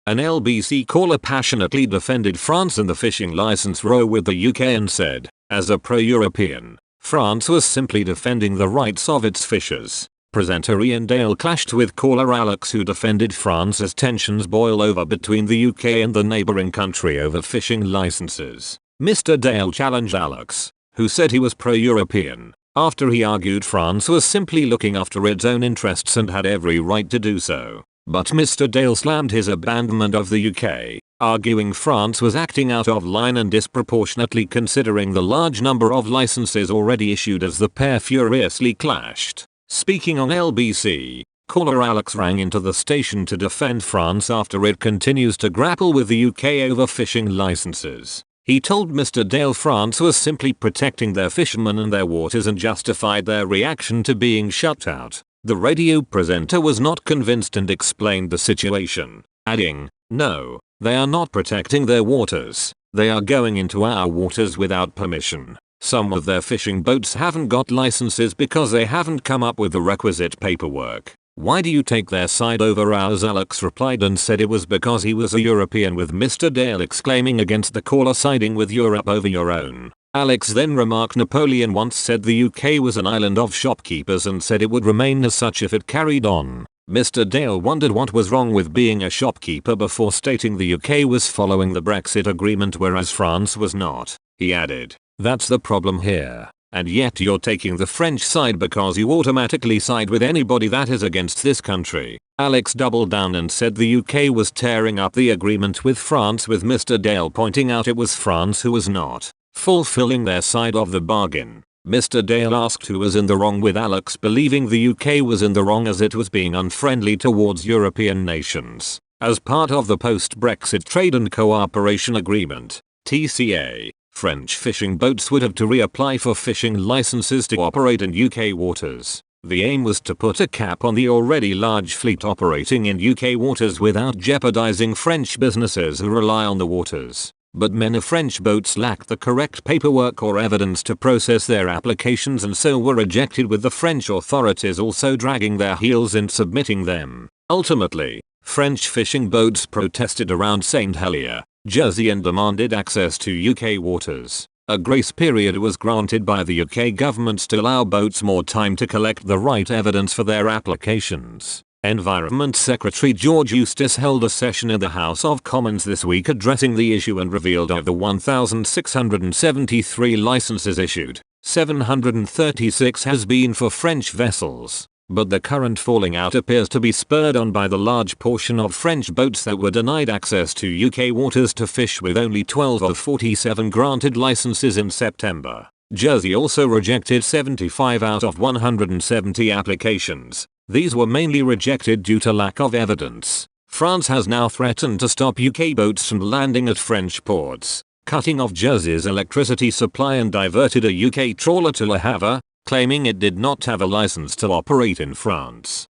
An LBC caller passionately defended France in the fishing license row with the UK and said, as a pro-European, France was simply defending the rights of its fishers. Presenter Ian Dale clashed with caller Alex, who defended France as tensions boil over between the UK and the neighbouring country over fishing licenses. Mr. Dale challenged Alex, who said he was pro-European, after he argued France was simply looking after its own interests and had every right to do so. But Mr. Dale slammed his abandonment of the UK, arguing France was acting out of line and disproportionately considering the large number of licenses already issued as the pair furiously clashed. Speaking on LBC, caller Alex rang into the station to defend France after it continues to grapple with the UK over fishing licenses. He told Mr. Dale France was simply protecting their fishermen and their waters and justified their reaction to being shut out. The radio presenter was not convinced and explained the situation, adding, "No, they are not protecting their waters. They are going into our waters without permission. Some of their fishing boats haven't got licenses because they haven't come up with the requisite paperwork. Why do you take their side over ours?" Alex replied and said it was because he was a European, with Mr. Dale exclaiming against the caller siding with Europe over your own. Alex then remarked Napoleon once said the UK was an island of shopkeepers and said it would remain as such if it carried on. Mr. Dale wondered what was wrong with being a shopkeeper before stating the UK was following the Brexit agreement whereas France was not. He added, "That's the problem here. And yet you're taking the French side because you automatically side with anybody that is against this country." Alex doubled down and said the UK was tearing up the agreement with France, with Mr. Dale pointing out it was France who was not fulfilling their side of the bargain. Mr. Dale asked who was in the wrong, with Alex believing the UK was in the wrong as it was being unfriendly towards European nations. As part of the post-Brexit Trade and Cooperation Agreement, TCA, French fishing boats would have to reapply for fishing licenses to operate in UK waters. The aim was to put a cap on the already large fleet operating in UK waters without jeopardizing French businesses who rely on the waters. But many French boats lacked the correct paperwork or evidence to process their applications and so were rejected, with the French authorities also dragging their heels in submitting them. Ultimately, French fishing boats protested around St. Helier, Jersey and demanded access to UK waters. A grace period was granted by the UK government to allow boats more time to collect the right evidence for their applications. Environment Secretary George Eustace held a session in the House of Commons this week addressing the issue and revealed of the 1,673 licenses issued, 736 has been for French vessels. But the current falling out appears to be spurred on by the large portion of French boats that were denied access to UK waters to fish, with only 12 of 47 granted licenses in September. Jersey also rejected 75 out of 170 applications. These were mainly rejected due to lack of evidence. France has now threatened to stop UK boats from landing at French ports, cutting off Jersey's electricity supply, and diverted a UK trawler to Le Havre, claiming it did not have a license to operate in France.